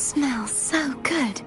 smells so good.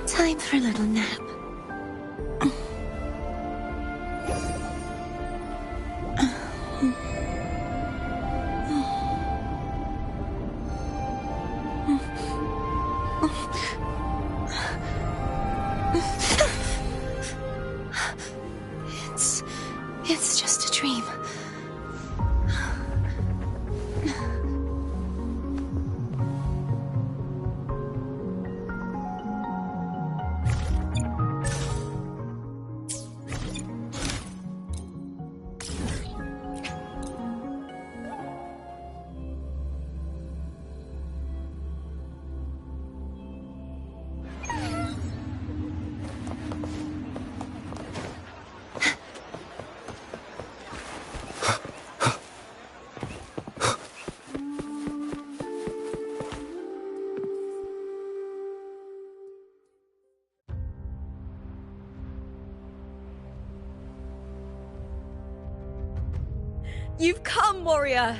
Time for a little nap. It's just a dream. You've come, warrior!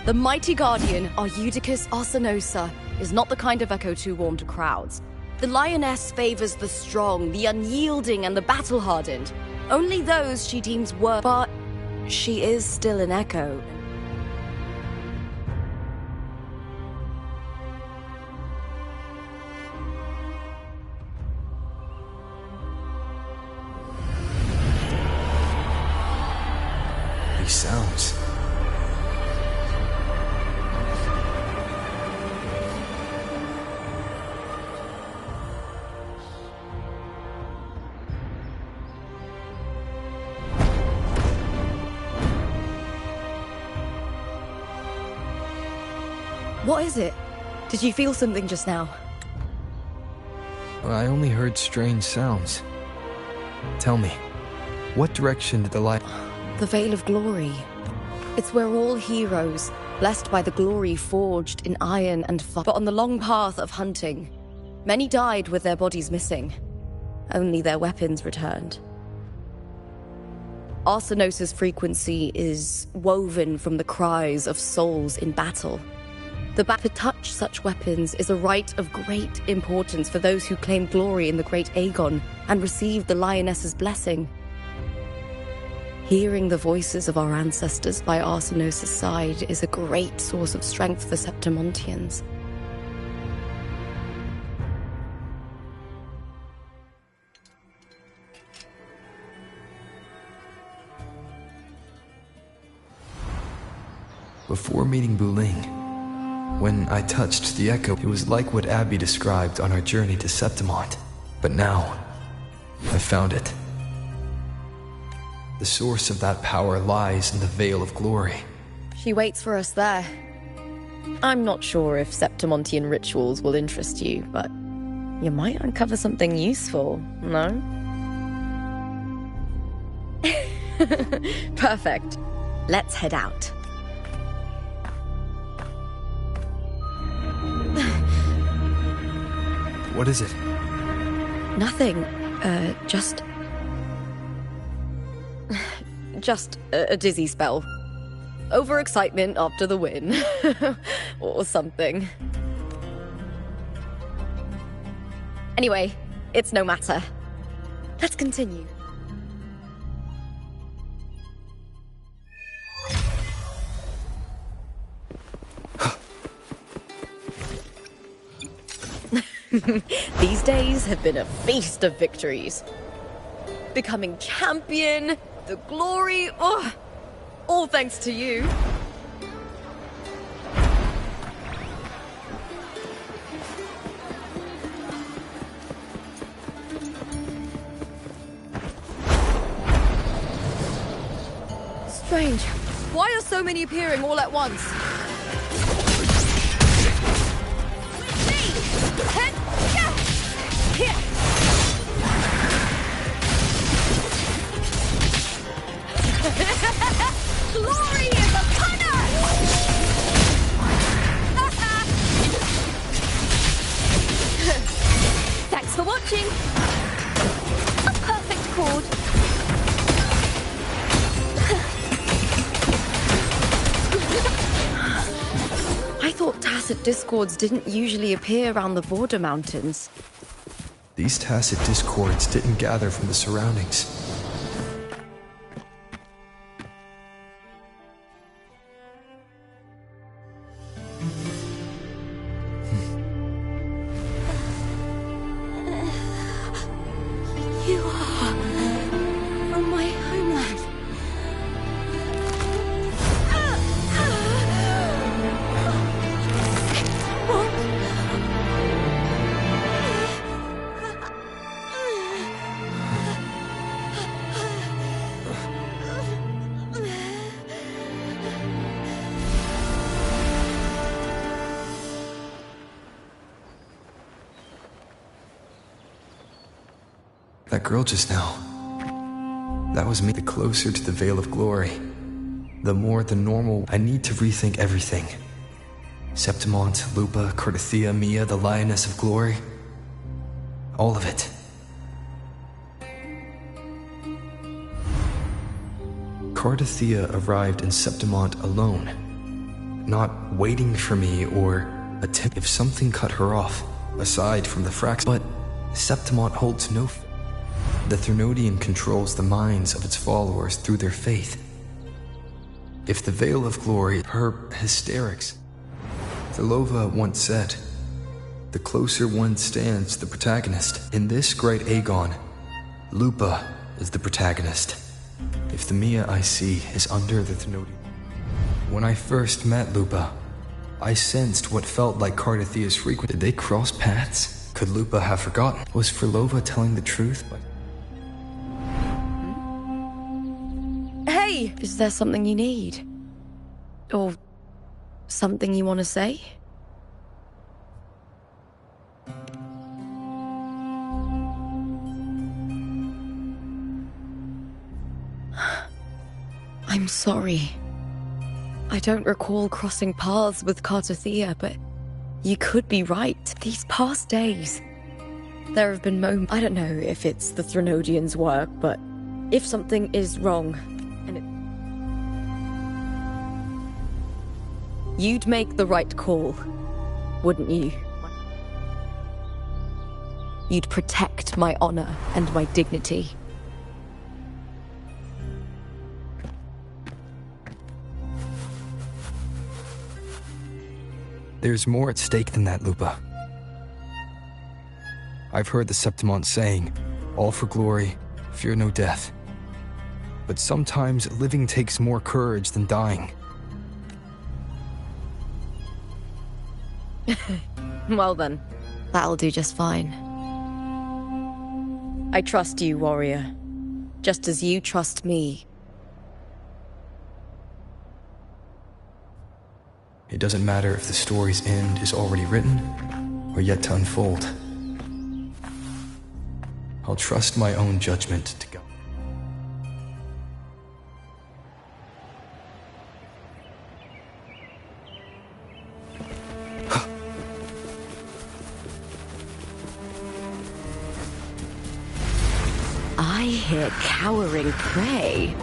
The mighty guardian, Eudicus Arsinosa, is not the kind of echo too warm to crowds. The lioness favors the strong, the unyielding, and the battle-hardened. Only those she deems worth, but she is still an echo. Sounds. What is it? Did you feel something just now? I only heard strange sounds. Tell me, what direction did the light... The Veil of Glory. It's where all heroes, blessed by the glory forged in iron and fire. But on the long path of hunting, many died with their bodies missing. Only their weapons returned. Arsinosa's frequency is woven from the cries of souls in battle. To touch such weapons is a rite of great importance for those who claim glory in the great Aegon and receive the Lioness's blessing. Hearing the voices of our ancestors by Arsinosa's side is a great source of strength for Septimontians. Before meeting Buling, when I touched the echo, it was like what Abby described on our journey to Septimont. But now, I've found it. The source of that power lies in the Veil of Glory. She waits for us there. I'm not sure if Septimontian rituals will interest you, but you might uncover something useful, no? Perfect. Let's head out. What is it? Nothing. Just a dizzy spell. Overexcitement after the win. Or something. Anyway, it's no matter. Let's continue. These days have been a feast of victories. Becoming champion, the glory, all thanks to you. strange. Why are so many appearing all at once? Glory is upon us! Thanks for watching. A perfect chord. I thought tacit discords didn't usually appear around the border mountains. These tacit discords didn't gather from the surroundings. You are from my homeland. That girl just now. That was me. The closer to the Veil of Glory, the more the normal. I need to rethink everything. Septimont, Lupa, Cardathia, Mia, the Lioness of Glory. All of it. Cardathia arrived in Septimont alone, not waiting for me or attempt if something cut her off, aside from the Frax. But Septimont holds no. The Threnodian controls the minds of its followers through their faith. If the Veil of Glory, her hysterics. Thelova once said, the closer one stands to the protagonist. In this great Aegon, Lupa is the protagonist. If the Mia I see is under the Threnodian. When I first met Lupa, I sensed what felt like Cardathia's frequent. Did they cross paths? Could Lupa have forgotten? Was Thelova telling the truth? Hey! Is there something you need? Or something you want to say? I'm sorry. I don't recall crossing paths with Cardathia, but you could be right. These past days, there have been moments. I don't know if it's the Threnodians' work, but if something is wrong, and you'd make the right call, wouldn't you? You'd protect my honor and my dignity. There's more at stake than that, Lupa. I've heard the Septimont saying, all for glory, fear no death. But sometimes living takes more courage than dying. Well then, that'll do just fine. I trust you, warrior. Just as you trust me. It doesn't matter if the story's end is already written or yet to unfold. I'll trust my own judgment to go. I hear cowering prey.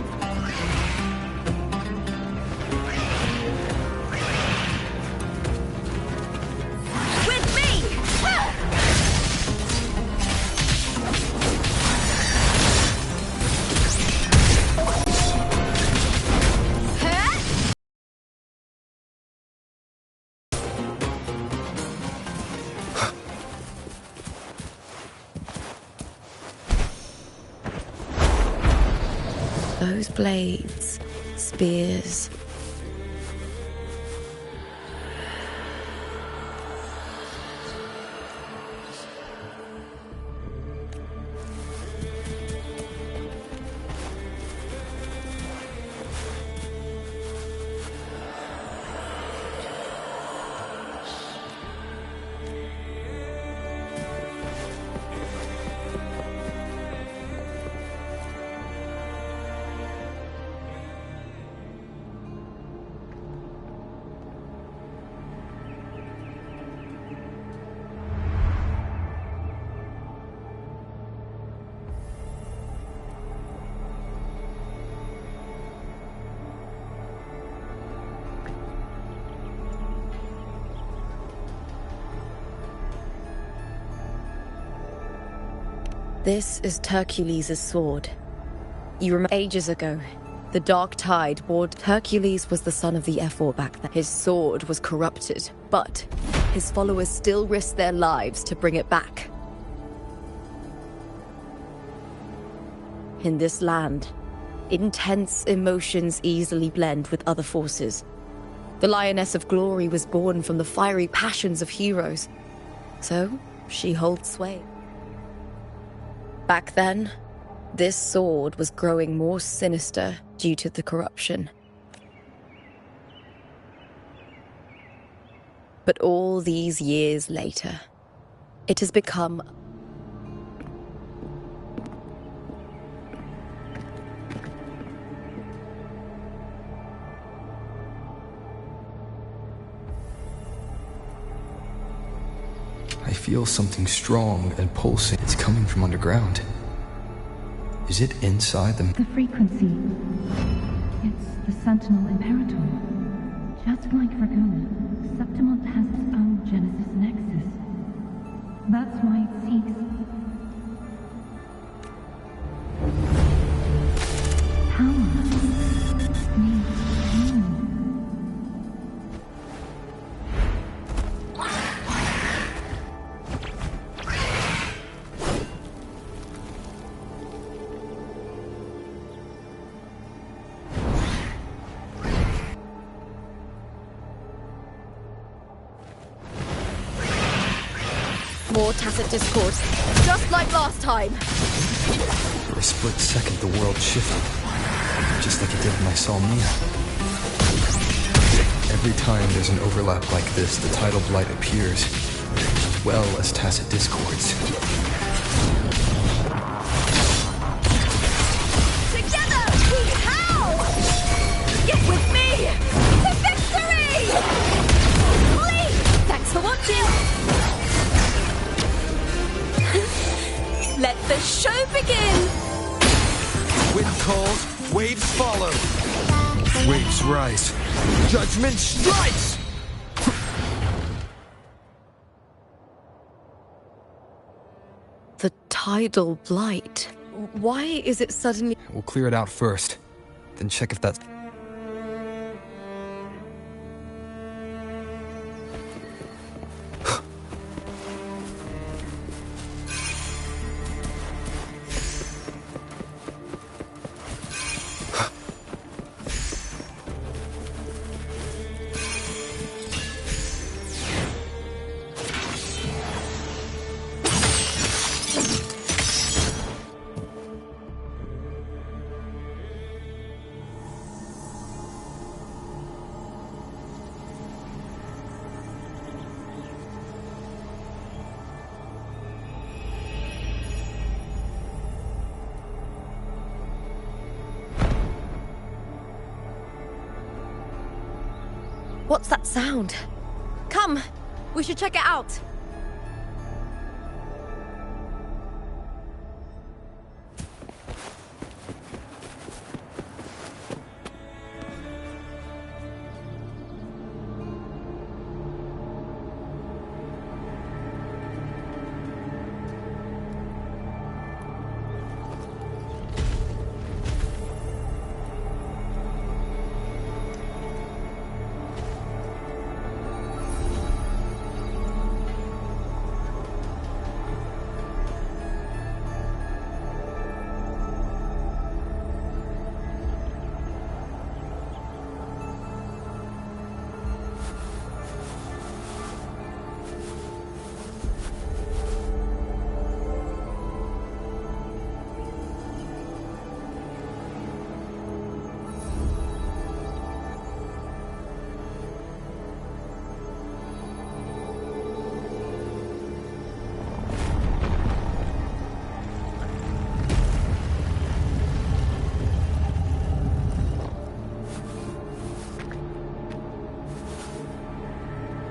Those blades, spears. This is Hercules' sword. You remember ages ago, the Dark Tide ward. Hercules was the son of the Ephor back then. His sword was corrupted, but his followers still risked their lives to bring it back. In this land, intense emotions easily blend with other forces. The Lioness of Glory was born from the fiery passions of heroes, so she holds sway. Back then, this sword was growing more sinister due to the corruption. But all these years later, it has become I feel something strong and pulsing. It's coming from underground. Is it inside them? The frequency. It's the Sentinel Imperator. Just like Dragona, Septimont has its own Genesis Nexus. That's why it seeks power. Needs pain. more tacit discord, just like last time. For a split second, the world shifted, just like it did when I saw Mia. Every time there's an overlap like this, the tidal blight appears, as well as tacit discords. Together, we howl! Get with me to victory! Please! Thanks for watching! Let the show begin! Wind calls, waves follow. Waves rise. Judgment strikes! The tidal blight. Why is it suddenly... We'll clear it out first, then check if that's... What's that sound? Come, we should check it out.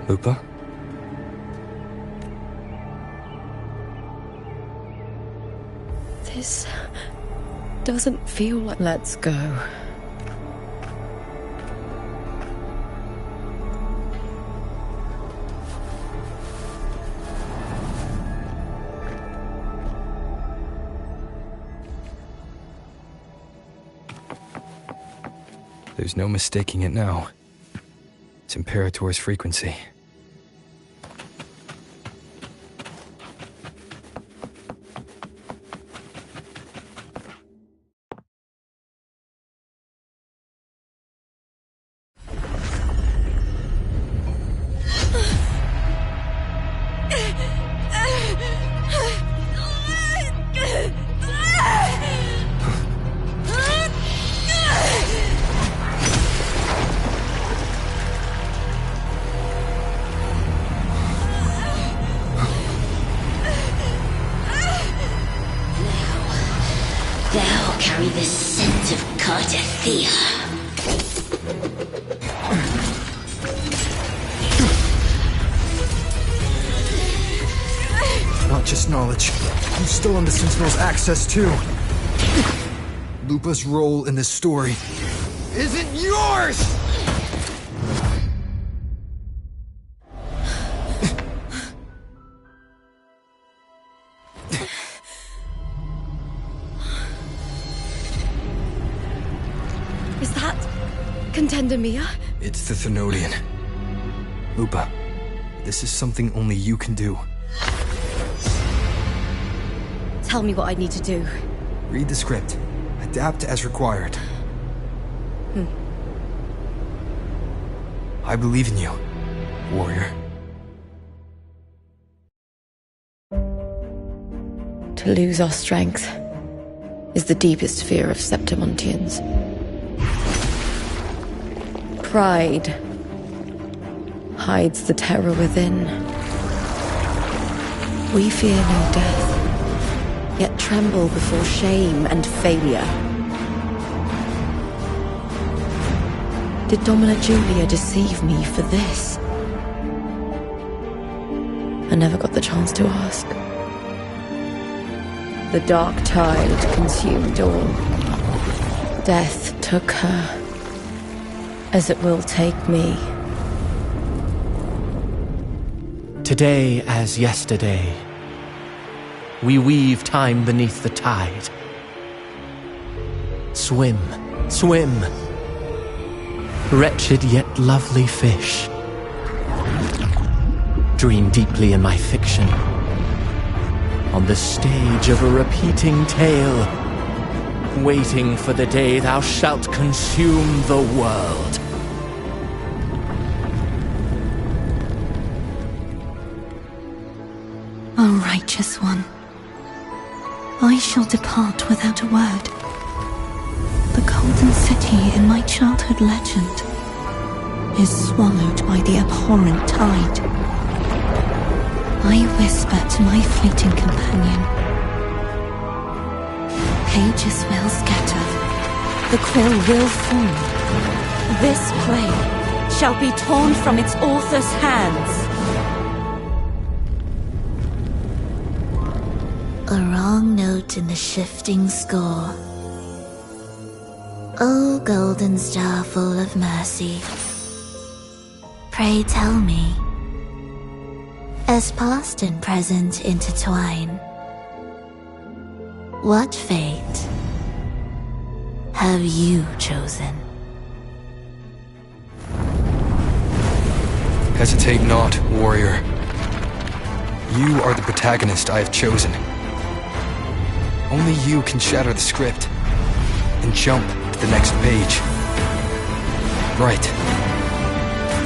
Lupa? This doesn't feel like... Let's go. There's no mistaking it now. It's Imperator's frequency. Thou carry the scent of Cardathea. Not just knowledge. I'm still on the Sentinel's access too. Lupa's role in this story isn't yours! Is that Contender Mia? It's the Thenodian. Lupa, this is something only you can do. Tell me what I need to do. Read the script. Adapt as required. I believe in you, warrior. To lose our strength is the deepest fear of Septimontians. Pride hides the terror within. We fear no death, yet tremble before shame and failure. Did Domina Julia deceive me for this? I never got the chance to ask. The dark tide consumed all. Death took her, as it will take me. Today as yesterday, we weave time beneath the tide. Swim, swim, wretched yet lovely fish. Dream deeply in my fiction, on the stage of a repeating tale, waiting for the day thou shalt consume the world. O righteous one, I shall depart without a word. The golden city in my childhood legend is swallowed by the abhorrent tide. I whisper to my fleeting companion. Pages will scatter, the quill will fall. This play shall be torn from its author's hands. A wrong note in the shifting score. O golden star full of mercy, pray tell me, as past and present intertwine, what fate have you chosen? Hesitate not, warrior. You are the protagonist I have chosen. Only you can shatter the script and jump to the next page. Right.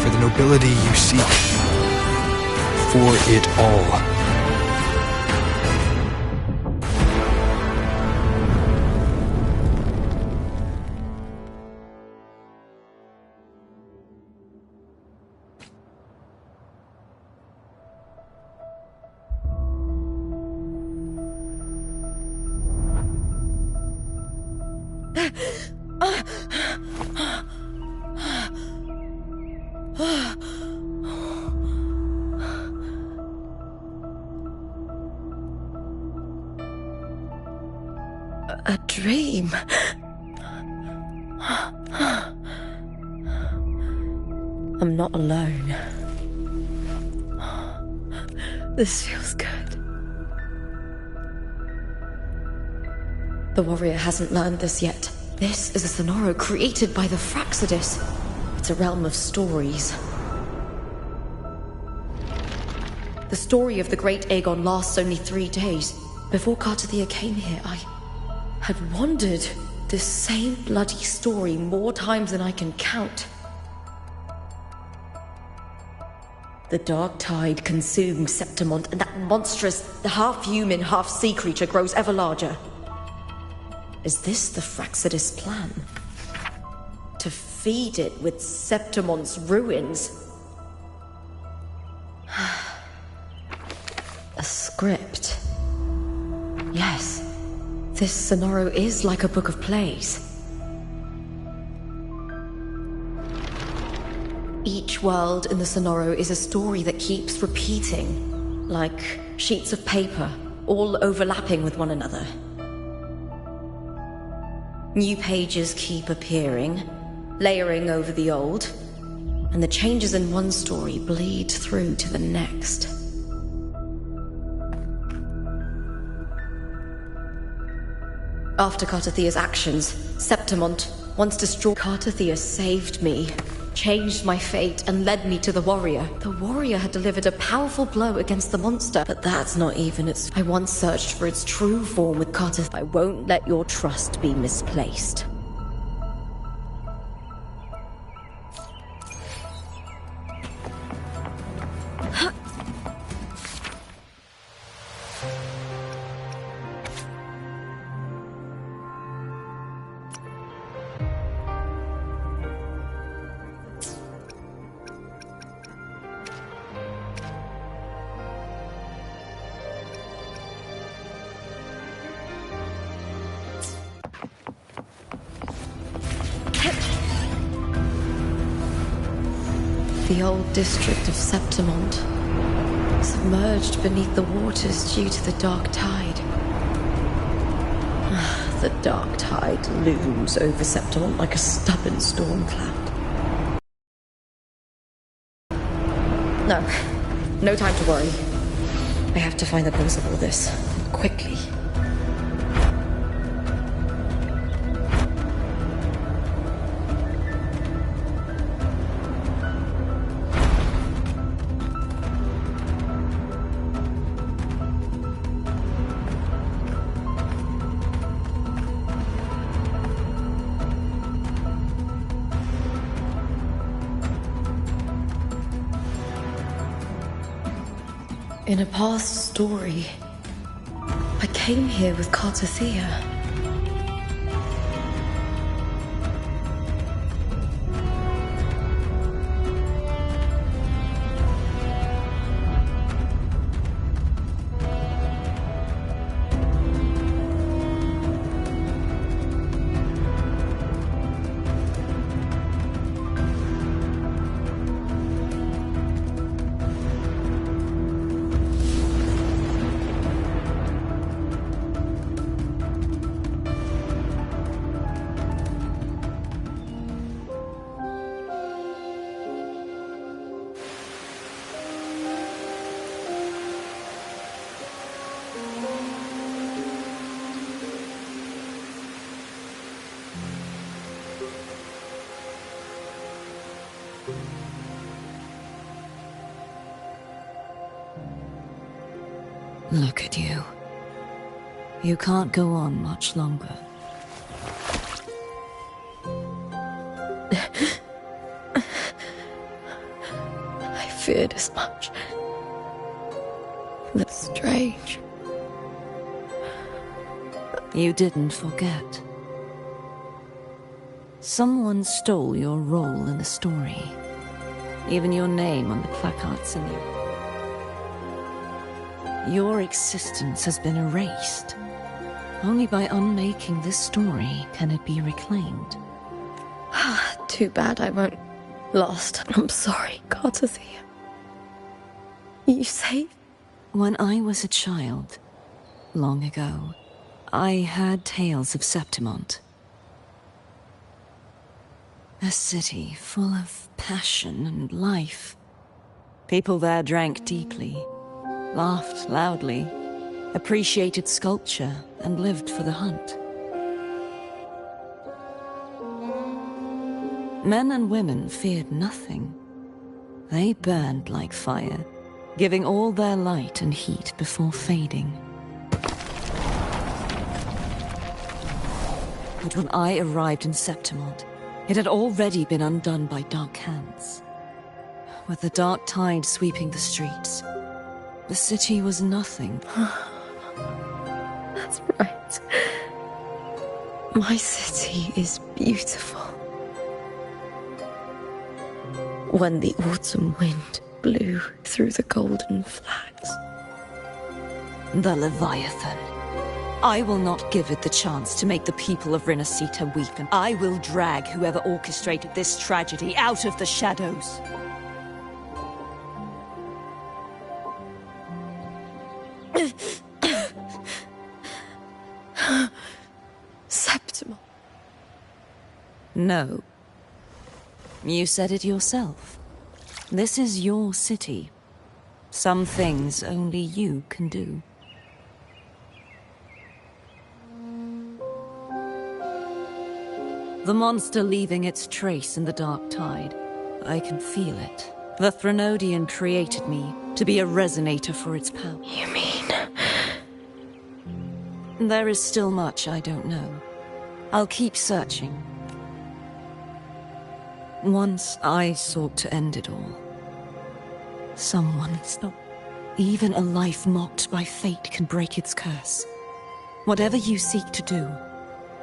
For the nobility you seek. For it all. A dream. I'm not alone. This feels good. The warrior hasn't learned this yet. This is a Sonoro created by the Fraxidus. It's a realm of stories. The story of the Great Aegon lasts only 3 days. Before Cartathea came here, I had wandered this same bloody story more times than I can count. The dark tide consumes Septimont, and that monstrous, half-human, half-sea creature grows ever larger. Is this the Fraxidus plan? To feed it with Septimont's ruins? A script. Yes, this Sonoro is like a book of plays. Each world in the Sonoro is a story that keeps repeating, like sheets of paper, all overlapping with one another. New pages keep appearing, layering over the old, and the changes in one story bleed through to the next. After Cartathea's actions, Septimont once destroyed. Cartathea saved me, changed my fate, and led me to the warrior. The warrior had delivered a powerful blow against the monster, but that's not even its... I once searched for its true form with Cartathea. I won't let your trust be misplaced. The old district of Septimont, submerged beneath the waters due to the dark tide. The dark tide looms over Septimont like a stubborn storm cloud. No time to worry. I have to find the cause of all this, quickly. In a past story, I came here with Cartathea. Look at you. You can't go on much longer. I feared as much. That's strange. You didn't forget. Someone stole your role in the story. Even your name on the placards in the... Your existence has been erased. Only by unmaking this story can it be reclaimed. Too bad I won't last. I'm sorry, Cartathea. You saved... When I was a child, long ago, I heard tales of Septimont. A city full of passion and life. People there drank deeply, laughed loudly, appreciated sculpture, and lived for the hunt. Men and women feared nothing. They burned like fire, giving all their light and heat before fading. But when I arrived in Septimont, it had already been undone by dark hands. With the dark tide sweeping the streets, the city was nothing. That's right. My city is beautiful. When the autumn wind blew through the golden flags. The Leviathan. I will not give it the chance to make the people of Rinascita weep, and I will drag whoever orchestrated this tragedy out of the shadows. Septimont. No. You said it yourself. This is your city. Some things only you can do. The monster leaving its trace in the dark tide. I can feel it. The Threnodian created me to be a resonator for its power. You mean... There is still much I don't know. I'll keep searching. Once I sought to end it all. Someone stopped. Even a life mocked by fate can break its curse. Whatever you seek to do,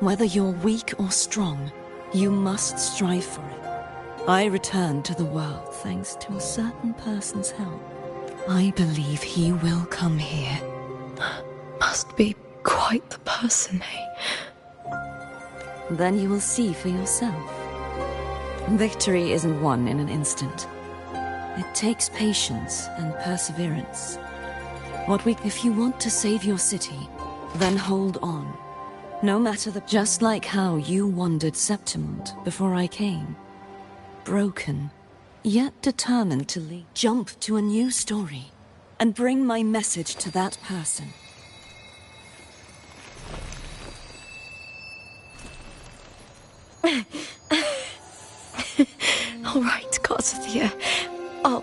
whether you're weak or strong, you must strive for it. I returned to the world thanks to a certain person's help. I believe he will come here. Must be quite the person, eh? Then you will see for yourself. Victory isn't won in an instant. It takes patience and perseverance. If you want to save your city, then hold on. No matter just like how you wandered Septimont before I came. Broken, yet determined to lead. Jump to a new story, and bring my message to that person. All right, Garcia. I'll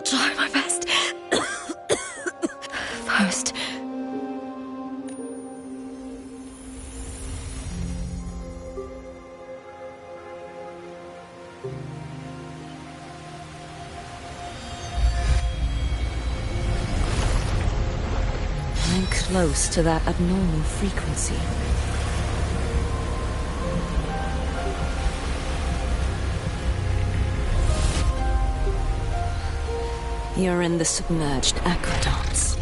try my best. First... I'm close to that abnormal frequency. You're in the submerged aqueducts.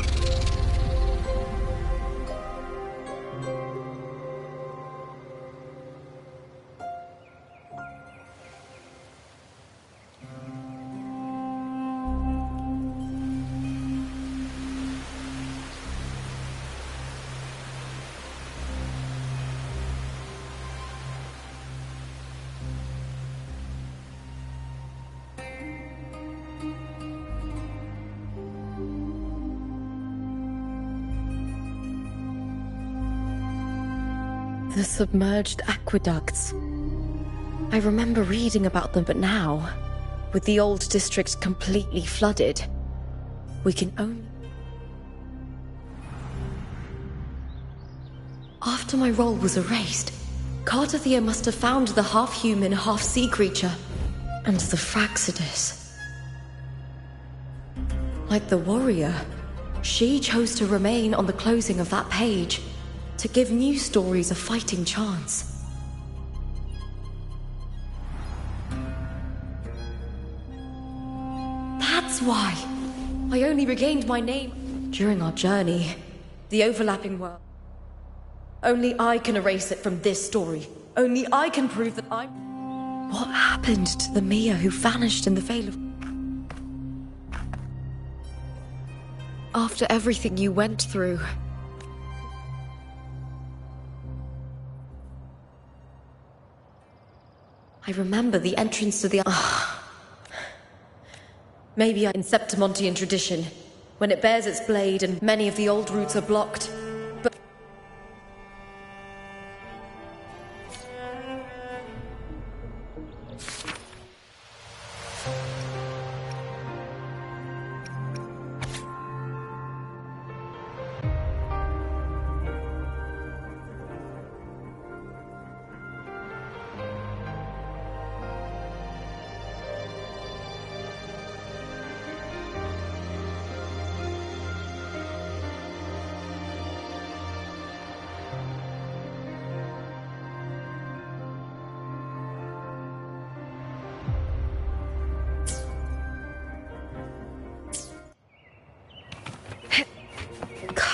The submerged aqueducts. I remember reading about them, but now, with the old district completely flooded, we can only... After my role was erased, Cartathea must have found the half-human, half-sea creature, and the Fraxidus. Like the warrior, she chose to remain on the closing of that page, to give new stories a fighting chance. That's why I only regained my name during our journey. The overlapping world. Only I can erase it from this story. Only I can prove that I'm... What happened to the Mia who vanished in the Veil of... After everything you went through... I remember the entrance to the... Maybe in Septimontian tradition, when it bears its blade and many of the old routes are blocked. But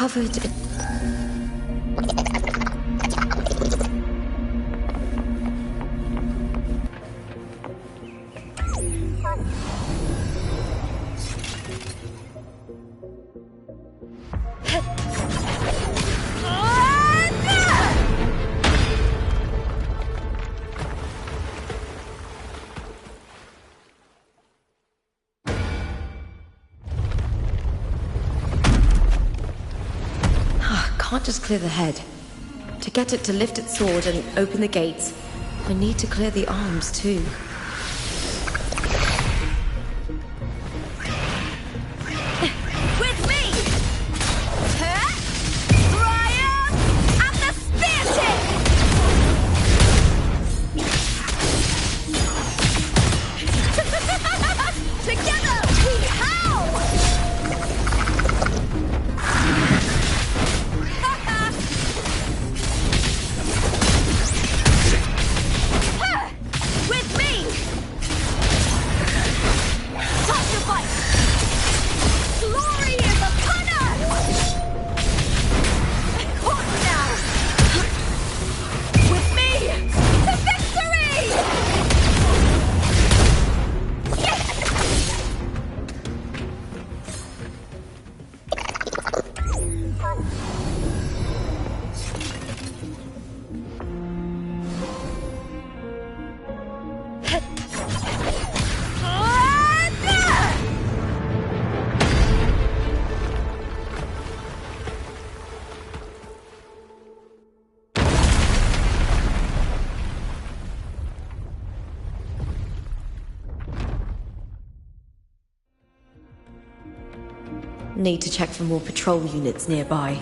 covered in... Can't just clear the head. To get it to lift its sword and open the gates, I need to clear the arms too. With me! Brian and the spear tip! Together we howl! With me! Time to fight! Glory is upon us! Caught now! With me! To victory! Yes! Need to check for more patrol units nearby.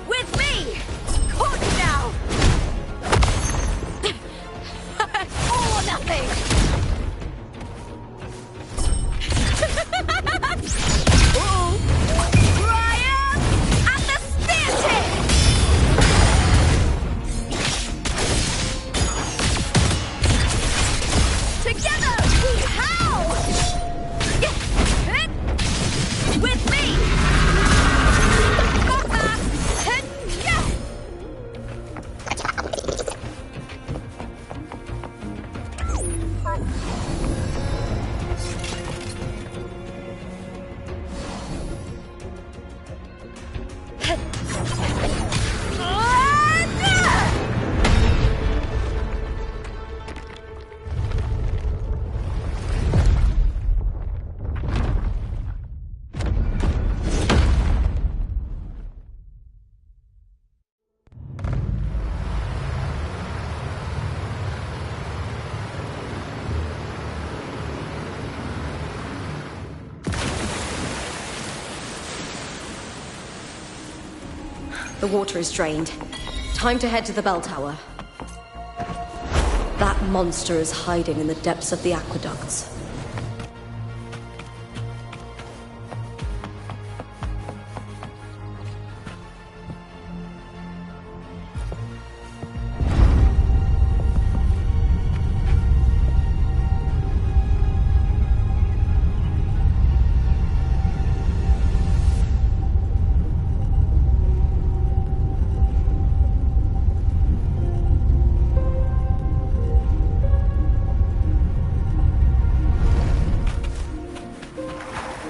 With me! Caught now! All or nothing! Ooh! Brian and the spear tip! Together we howl! With me! The water is drained. Time to head to the bell tower. That monster is hiding in the depths of the aqueducts.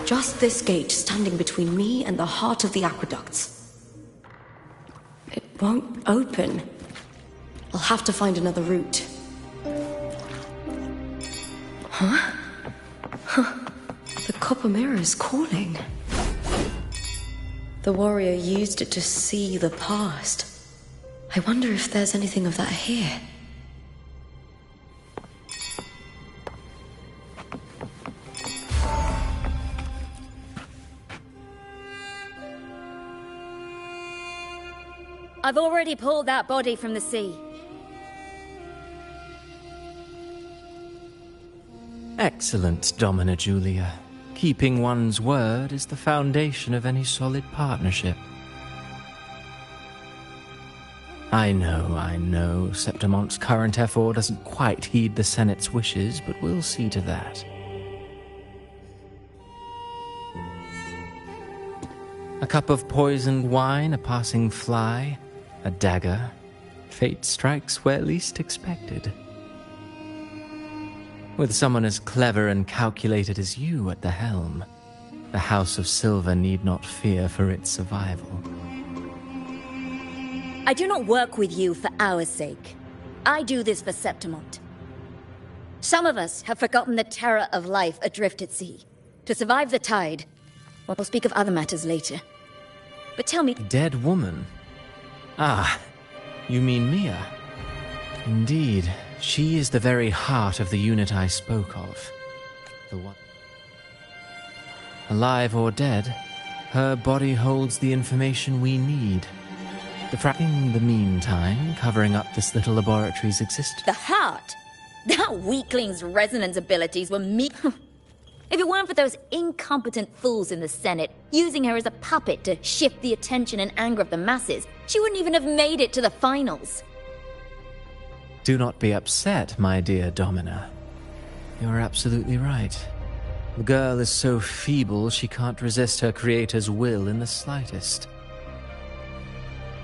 Just this gate standing between me and the heart of the aqueducts. It won't open. I'll have to find another route. Huh? The copper mirror is calling. The warrior used it to see the past. I wonder if there's anything of that here. I've already pulled that body from the sea. Excellent, Domina Julia. Keeping one's word is the foundation of any solid partnership. I know, Septimonte's current effort doesn't quite heed the Senate's wishes, but we'll see to that. A cup of poisoned wine, a passing fly, a dagger. Fate strikes where least expected. With someone as clever and calculated as you at the helm, the House of Silver need not fear for its survival. I do not work with you for our sake. I do this for Septimont. Some of us have forgotten the terror of life adrift at sea. To survive the tide, we'll speak of other matters later. But tell me... A dead woman? Ah, you mean Mia? Indeed, she is the very heart of the unit I spoke of. The one. Alive or dead, her body holds the information we need. In the meantime, covering up this little laboratory's existence. The heart? That weakling's resonance abilities were me. If it weren't for those incompetent fools in the Senate, using her as a puppet to shift the attention and anger of the masses, she wouldn't even have made it to the finals. Do not be upset, my dear Domina. You're absolutely right. The girl is so feeble she can't resist her creator's will in the slightest.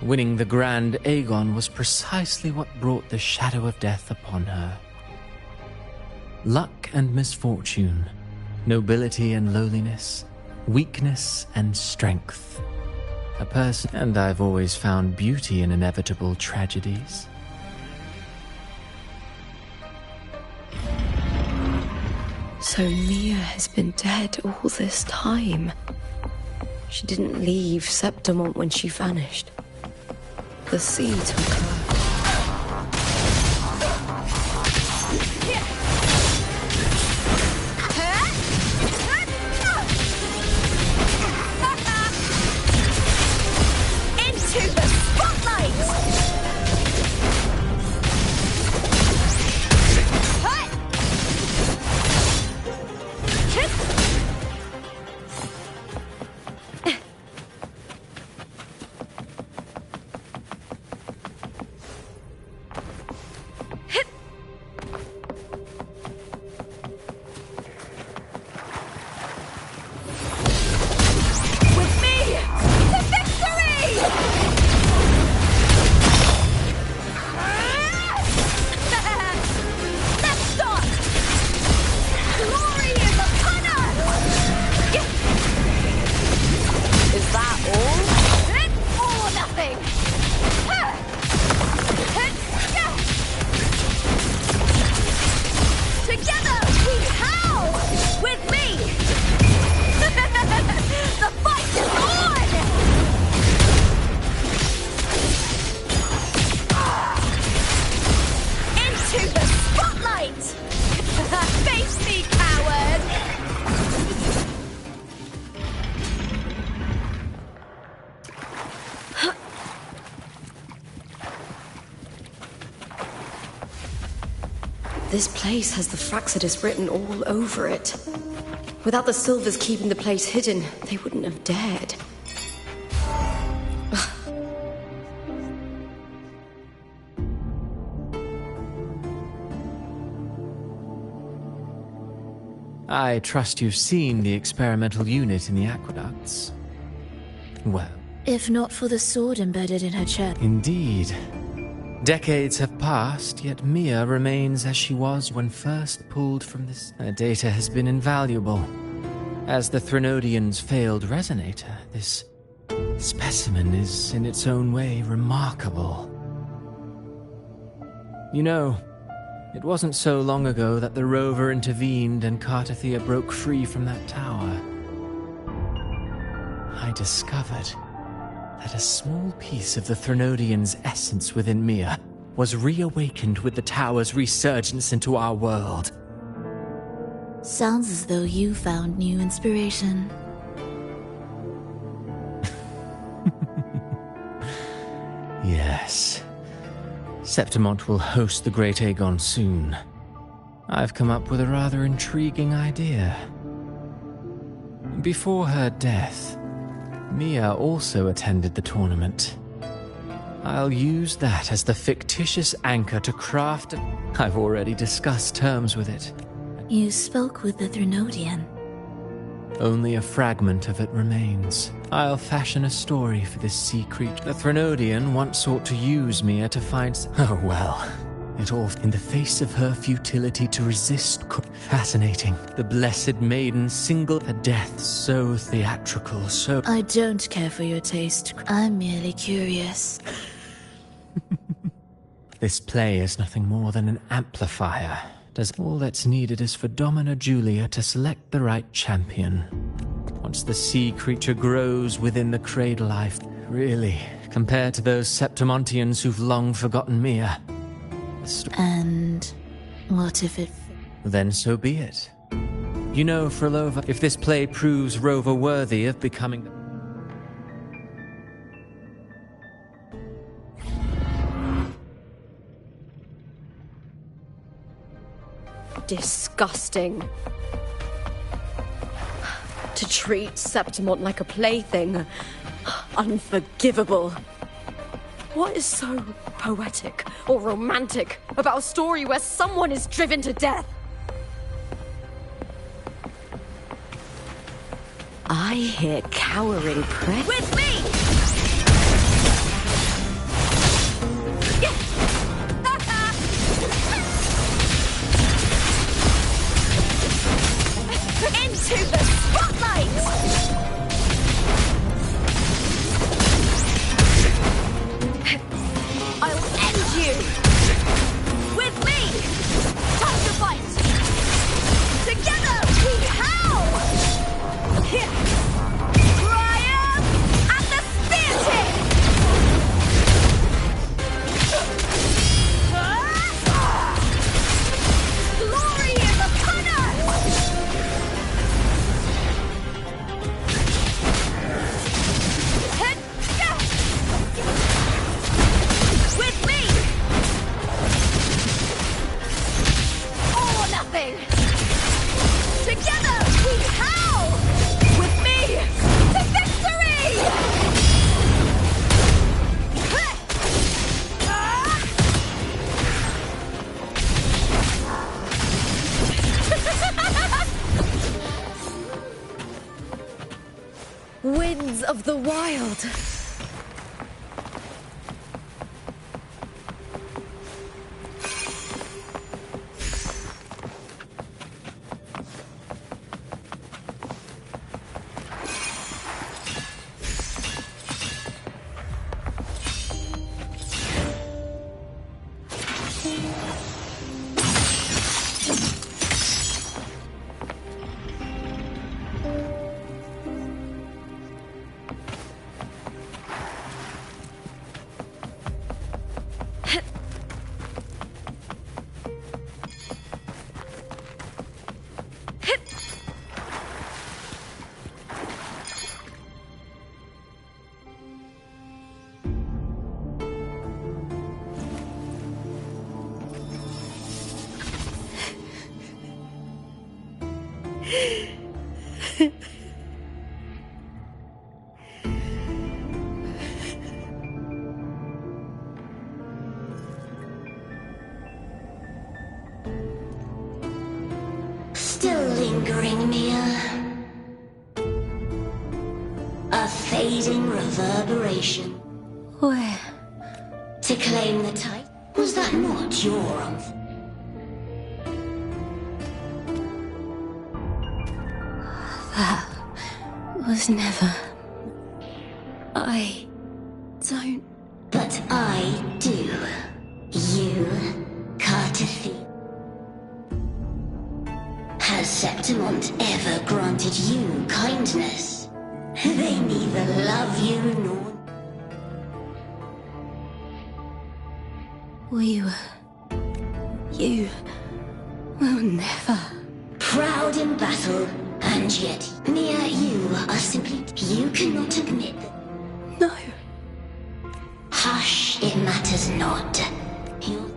Winning the Grand Aegon was precisely what brought the shadow of death upon her. Luck and misfortune, nobility and lowliness, weakness and strength. A person, and I've always found beauty in inevitable tragedies. So Mia has been dead all this time. She didn't leave Septimont when she vanished. The sea took her. Into the spotlight! This place has the Fraxidus written all over it. Without the Silvers keeping the place hidden, they wouldn't have dared. I trust you've seen the experimental unit in the aqueducts. Well... If not for the sword embedded in her chest. Indeed. Decades have passed, yet Mia remains as she was when first pulled from this. Her data has been invaluable. As the Threnodians' failed resonator, this specimen is, in its own way, remarkable. You know, it wasn't so long ago that the rover intervened and Cartathea broke free from that tower. I discovered that a small piece of the Threnodian's essence within Mia was reawakened with the tower's resurgence into our world. Sounds as though you found new inspiration. Yes. Septimont will host the Great Aegon soon. I've come up with a rather intriguing idea. Before her death, Mia also attended the tournament. I'll use that as the fictitious anchor to craft... I've already discussed terms with it. You spoke with the Threnodian. Only a fragment of it remains. I'll fashion a story for this sea creature. The Threnodian once sought to use Mia to find... Oh well. It all in the face of her futility to resist... Fascinating. The blessed maiden singled a death so theatrical, so... I don't care for your taste. I'm merely curious. This play is nothing more than an amplifier. All that's needed is for Domina Julia to select the right champion. Once the sea creature grows within the cradle life, really, compared to those Septimontians who've long forgotten Mia. And what if it... Then so be it. You know, Frolova, if this play proves Rover worthy of becoming... Disgusting. To treat Septimont like a plaything. Unforgivable. What is so poetic or romantic about a story where someone is driven to death? I hear cowering prey. With me! Into the spotlight! I'll end you! With me! Time to fight! Together we howl! Triumph at the spear tip! Glory is upon us! With me! All or nothing! Together we howl! With me to victory! Winds of the wild! Still lingering, Mia. A fading reverberation. Where? To claim the title? Was that not your uncle? That was never... I don't... But I do. You, Cartothy. Has Septimont ever granted you kindness? They neither love you nor... You will never... Proud in battle, and yet near you are simply... You cannot admit that... No. Hush, it matters not. You...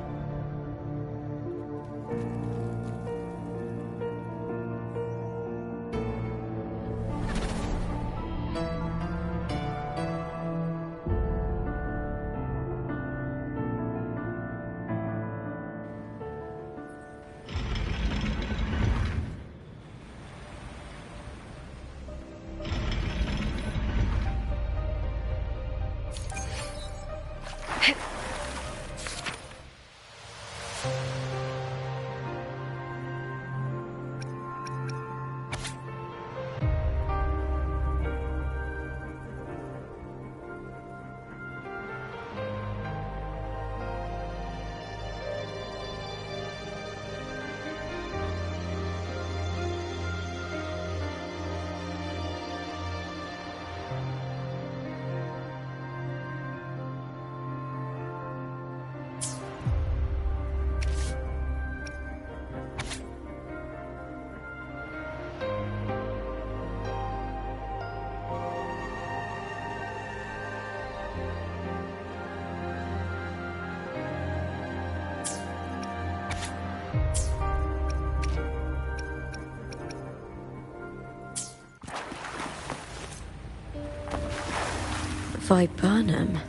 Viburnum.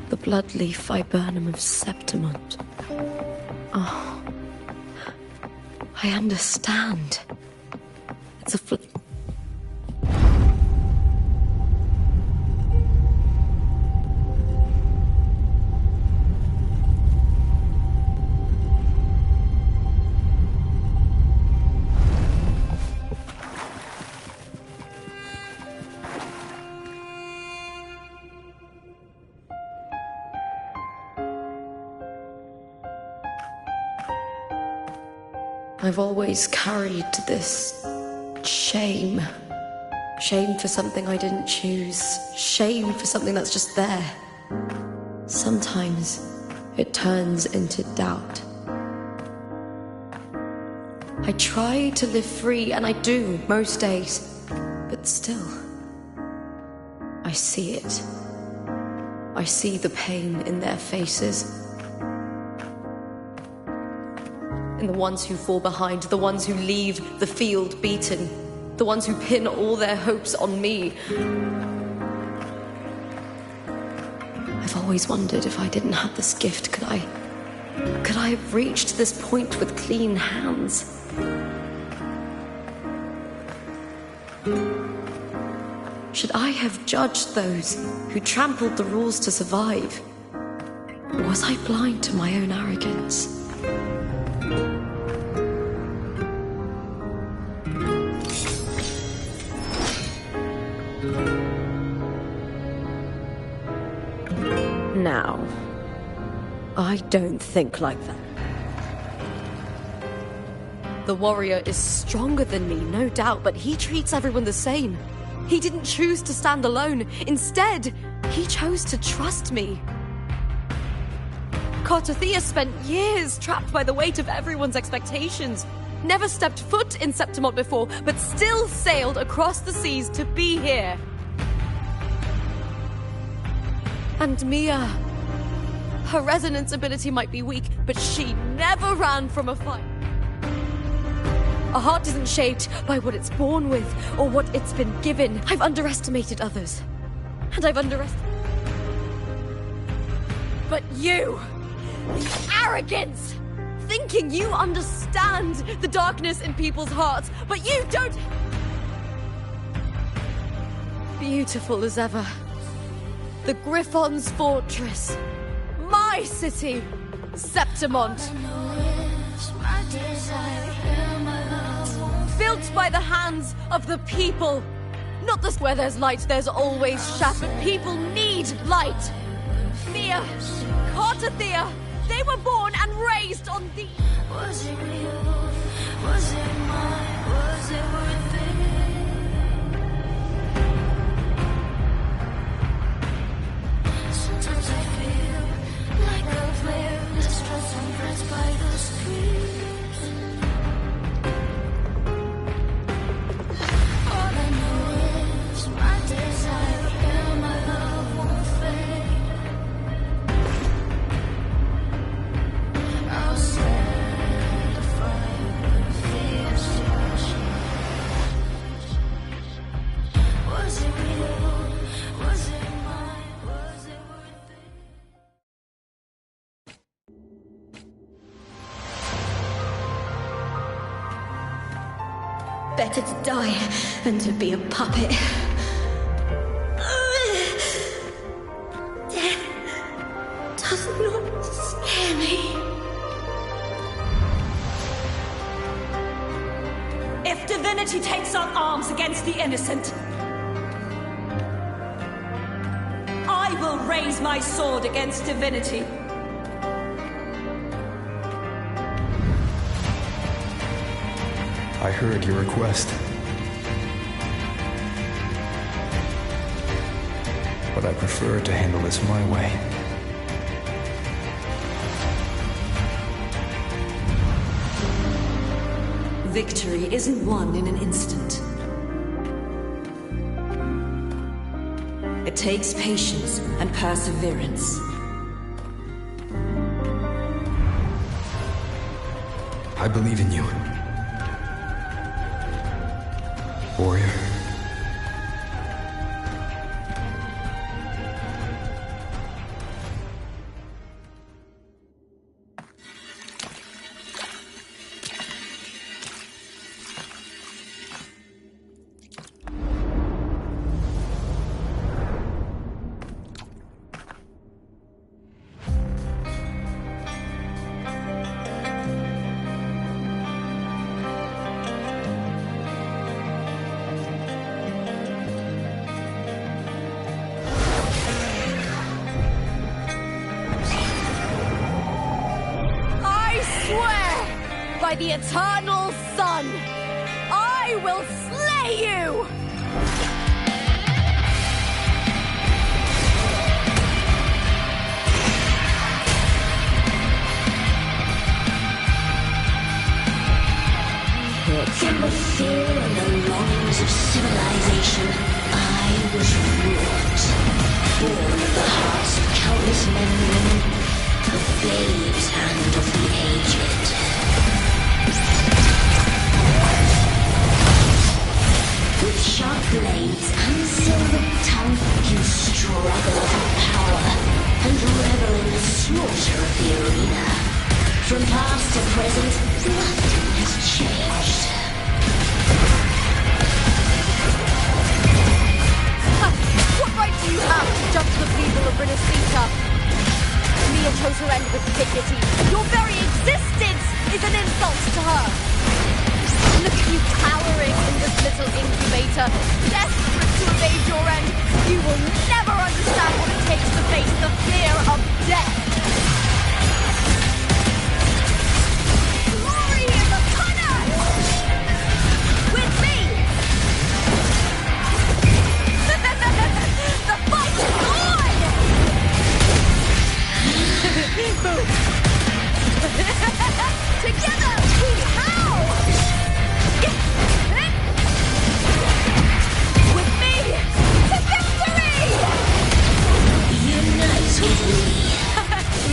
The bloodleaf viburnum of Septimont. Oh. I understand. It's a I've always carried this shame. Shame for something I didn't choose. Shame for something that's just there. Sometimes it turns into doubt. I try to live free, and I do most days. But still, I see it. I see the pain in their faces. In the ones who fall behind, the ones who leave the field beaten, the ones who pin all their hopes on me. I've always wondered if I didn't have this gift, could I have reached this point with clean hands? Should I have judged those who trampled the rules to survive? Or was I blind to my own arrogance? Now, I don't think like that. The warrior is stronger than me, no doubt, but he treats everyone the same. He didn't choose to stand alone. Instead, he chose to trust me. Cartothea spent years trapped by the weight of everyone's expectations. Never stepped foot in Septimont before, but still sailed across the seas to be here. And Mia, her resonance ability might be weak, but she never ran from a fight. A heart isn't shaped by what it's born with, or what it's been given. I've underestimated others. And I've underestimated... But you! The arrogance! Thinking you understand the darkness in people's hearts, but you don't... Beautiful as ever. The Griffon's fortress. My city, Septimont. Built by the hands of the people. Not the where there's light, there's always shadow. People need light. Thea, Cartathea, they were born and raised on the... Was it real? Was it mine? Was it worth it? Sometimes I feel like a player distressed and pressed by the screens. All I know is my desire and my love won't fade. I'll set a fire with the extraction. Was it real? Was it mine? Was it worth it? Better to die than to be a puppet. Death does not scare me. If divinity takes up arms against the innocent, I will raise my sword against divinity. I heard your request. But I prefer to handle this my way. Victory isn't won in an instant. It takes patience and perseverance. I believe in you. Warrior. By the eternal sun, I will slay you! From the fear and the longings of civilization, I was wrought. Born of the hearts of countless men and women, of babes and of the aged. With sharp blades and silver tongue, you struggle for power and revel in the slaughter of the arena. From past to present, nothing has changed. What right do you have to judge the people of Rinascita? Mia chose her end with dignity. Your very existence is an insult to her. Look at you cowering in this little incubator, desperate to evade your end. You will never understand what it takes to face the fear of death. Glory is upon us! With me! The fight is on! Boom! Together we howl! With me to victory! Unite with me.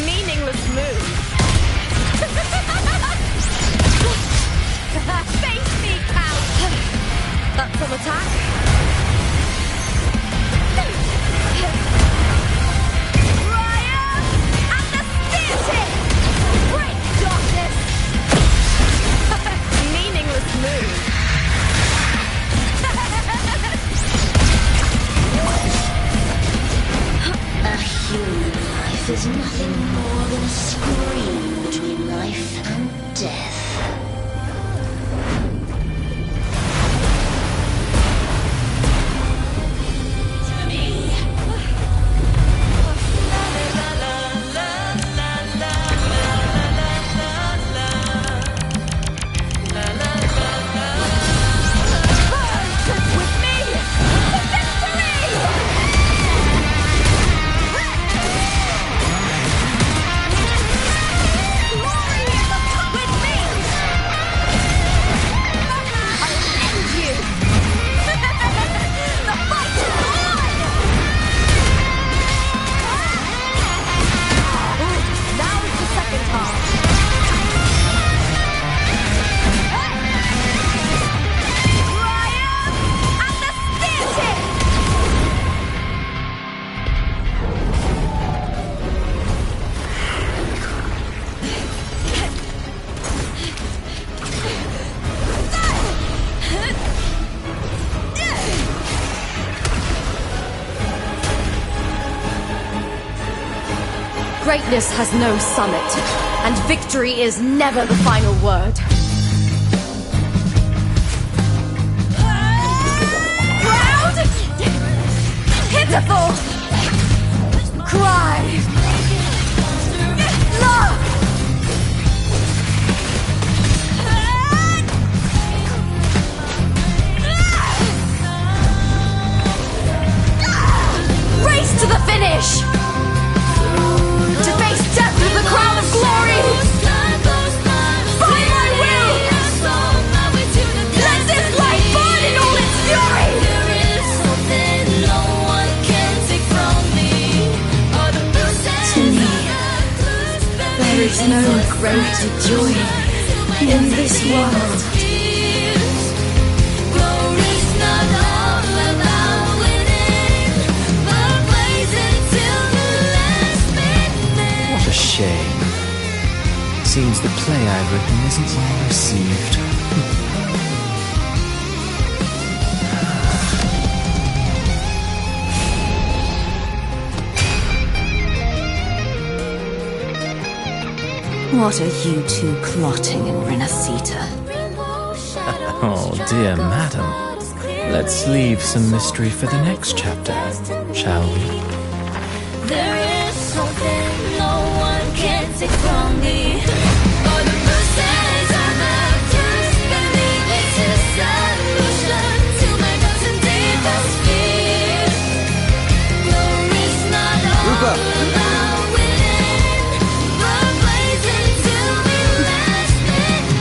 Meaningless move. Face me, Count! That's some attack. Ryan! And the spear tip! Break darkness! Meaningless move. A human life is nothing more than a scream between life and death. Greatness has no summit, and victory is never the final word. Proud! Pitiful! Cry! Love! Race to the finish! To face death with the crown of glory! By my will! Let this light burn in all its fury! To me, There is no greater joy in this world. What a shame. Seems the play I've written isn't well received. What are you two plotting in Rinascita? Oh, dear madam. Let's leave some mystery for the next chapter, shall we? There is something no one can take from me. All the bruises on the just believe it's a solution to my doubts and deepest fears. Glory's not all about winning, but blazing till the last minute.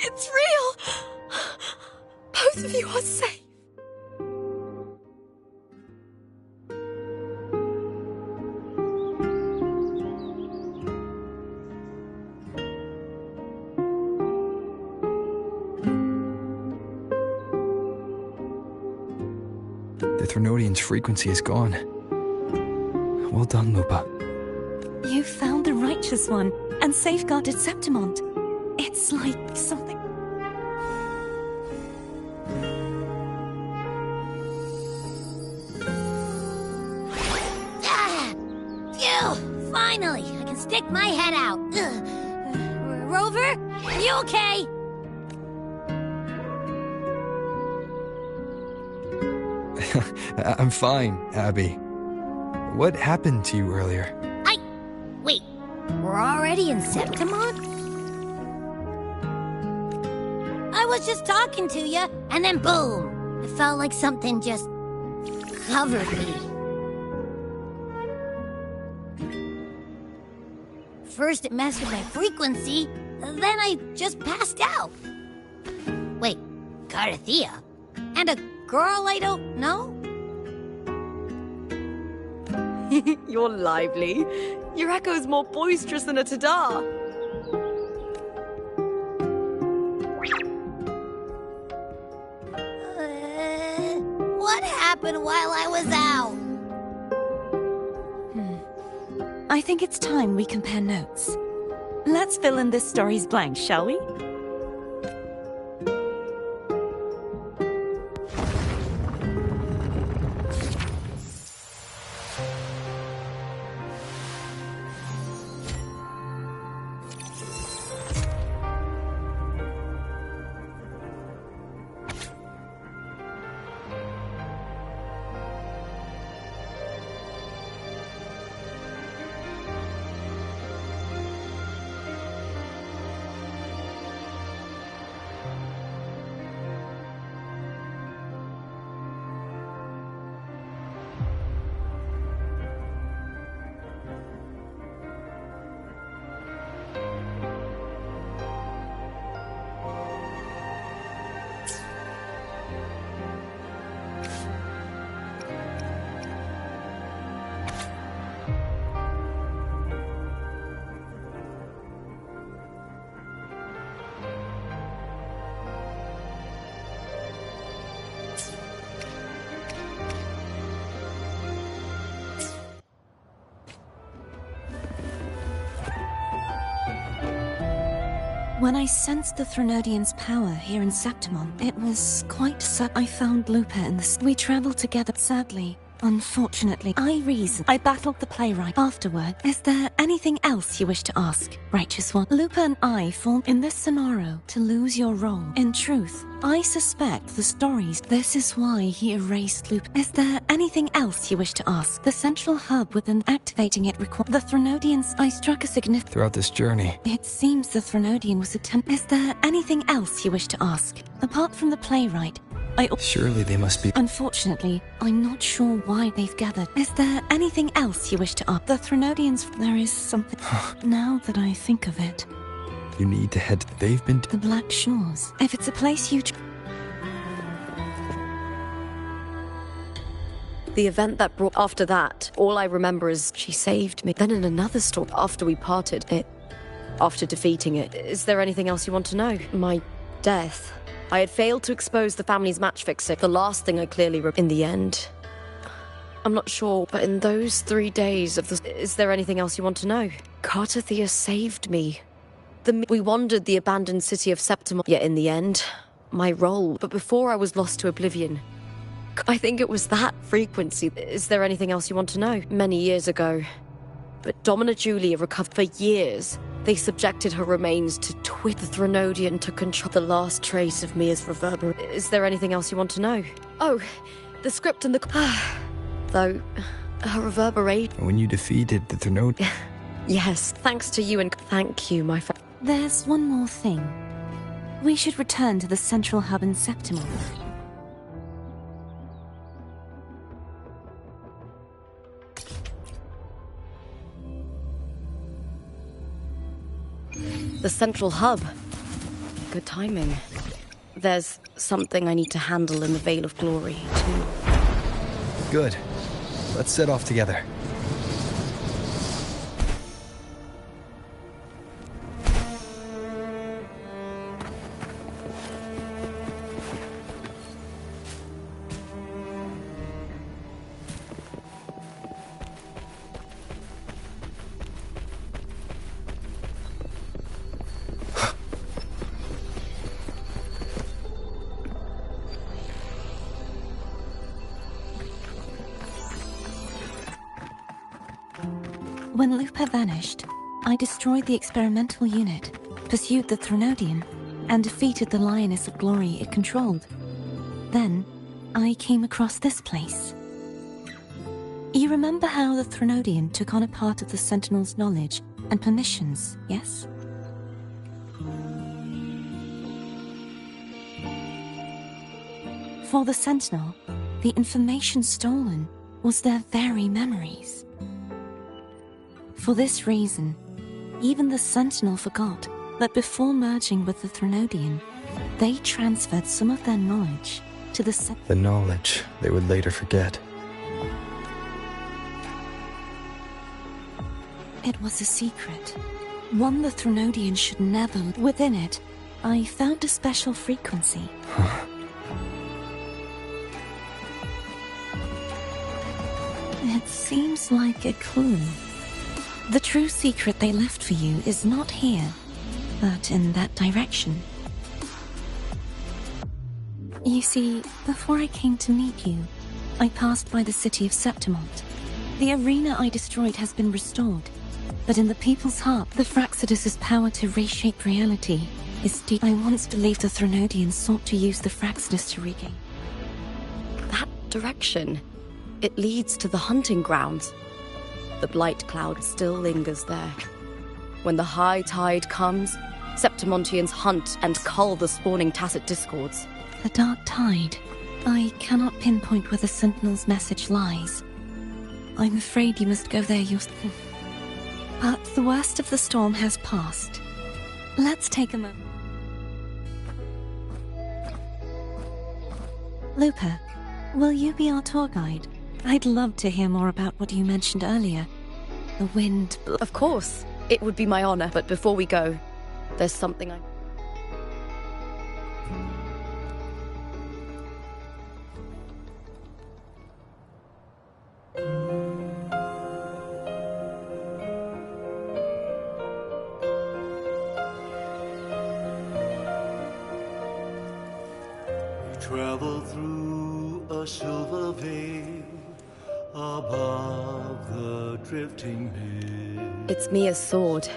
It's real! Both of you are safe. The Threnodian's frequency is gone. Well done, Lupa. you found the righteous one and safeguarded Septimont. It's like something... Phew! Finally, I can stick my head out. Rover, are you okay? I'm fine, Abby. What happened to you earlier? Wait, we're already in Septimont? I was just talking to you, and then boom! It felt like something just covered me. First it messed with my frequency, then I just passed out. Wait, Carthea? And a girl I don't know? You're lively. Your echo's more boisterous than a tada. What happened while I was out? I think it's time we compare notes. Let's fill in this story's blanks, shall we? When I sensed the Threnodian's power here in Septimon, it was quite I found Lupa in the... We traveled together, sadly. Unfortunately, I battled the playwright afterward. Is there anything else you wish to ask, Righteous One? Lupa and I formed in this scenario to lose your role. In truth, I suspect the stories. This is why he erased Lupa. Is there anything else you wish to ask? The central hub within activating it required the Threnodians. I struck a significant... Throughout this journey, It seems the Threnodian was Is there anything else you wish to ask? Apart from the playwright, surely they must be... Unfortunately, I'm not sure why they've gathered. Is there anything else you wish to ask? The Threnodians... There is something... Now that I think of it... You need to head... They've been... The Black Shores. If it's a place you... The event that brought after that, all I remember is she saved me. Then in another story, after we parted, after defeating it, is there anything else you want to know? My death. I had failed to expose the family's match fixing. The last thing I clearly in the end. I'm not sure, but in those 3 days of the... Is there anything else you want to know? Cartathea saved me. We wandered the abandoned city of Septimon. Yet in the end, my role. But before I was lost to oblivion, I think it was that frequency. Is there anything else you want to know? Many years ago. But Domina Julia recovered for years. They subjected her remains to the Threnodian to control the last trace of me as reverberate. Is there anything else you want to know? Oh, the script and the... Though, her reverberate... When you defeated the Threnodian... Yes, thanks to you and... Thank you, my friend. There's one more thing. We should return to the central hub in Septimon. The central hub. Good timing. There's something I need to handle in the Veil of Glory, too. Good. Let's set off together. When Lupa vanished, I destroyed the experimental unit, pursued the Threnodian, and defeated the Lioness of Glory it controlled. Then, I came across this place. You remember how the Threnodian took on a part of the Sentinel's knowledge and permissions, yes? For the Sentinel, the information stolen was their very memories. For this reason, even the Sentinel forgot that before merging with the Threnodian, they transferred some of their knowledge to the knowledge they would later forget. It was a secret, one the Threnodian should never... Within it, I found a special frequency. It seems like a clue. The true secret they left for you is not here, but in that direction. You see, before I came to meet you, I passed by the city of Septimont. The arena I destroyed has been restored, but in the people's heart, the Fraxidus' power to reshape reality is deep. I once believed the Threnodians sought to use the Fraxidus to regain. That direction, it leads to the hunting grounds. The blight cloud still lingers there. When the high tide comes, Septimontians hunt and cull the spawning tacit discords. The dark tide. I cannot pinpoint where the Sentinel's message lies. I'm afraid you must go there yourself. But the worst of the storm has passed. Let's take a moment. Lupa, will you be our tour guide? I'd love to hear more about what you mentioned earlier. The wind... Of course. It would be my honor, but before we go, there's something I... travel through a silver veil above the drifting hill. It's Mia's sword.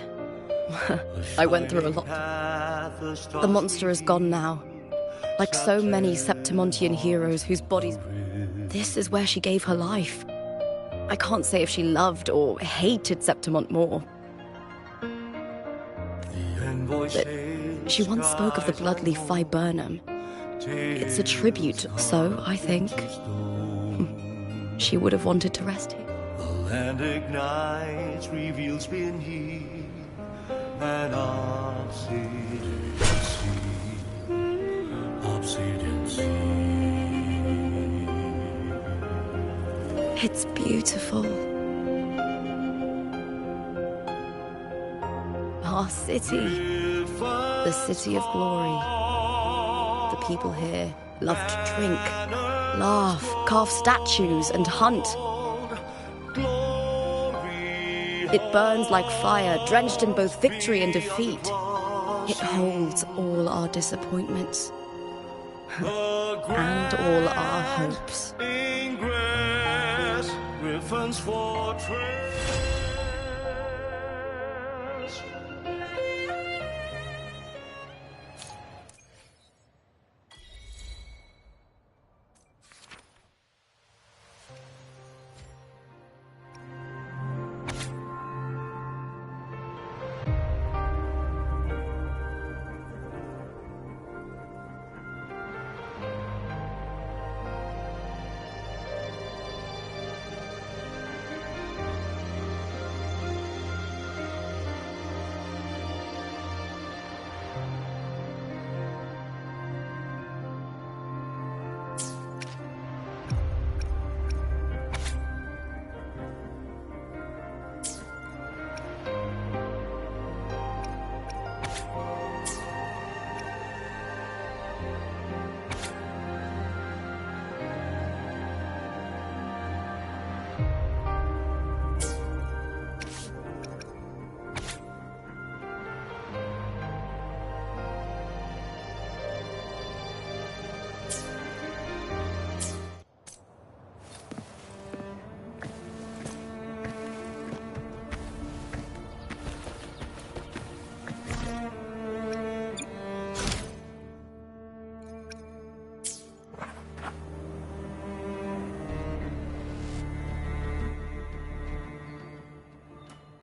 I went through a lot. The monster is gone now. Like so many Septimontian heroes whose bodies... This is where she gave her life. I can't say if she loved or hated Septimont more. But she once spoke of the bloodleaf viburnum. It's a tribute, so I think she would have wanted to rest here. The land ignites, reveals beneath an obsidian sea. Obsidian sea. It's beautiful. Our city. The city of glory. The people here love to drink, laugh, carve statues, and hunt. It burns like fire, drenched in both victory and defeat. It holds all our disappointments and all our hopes. Ingress, Griffin's fortress.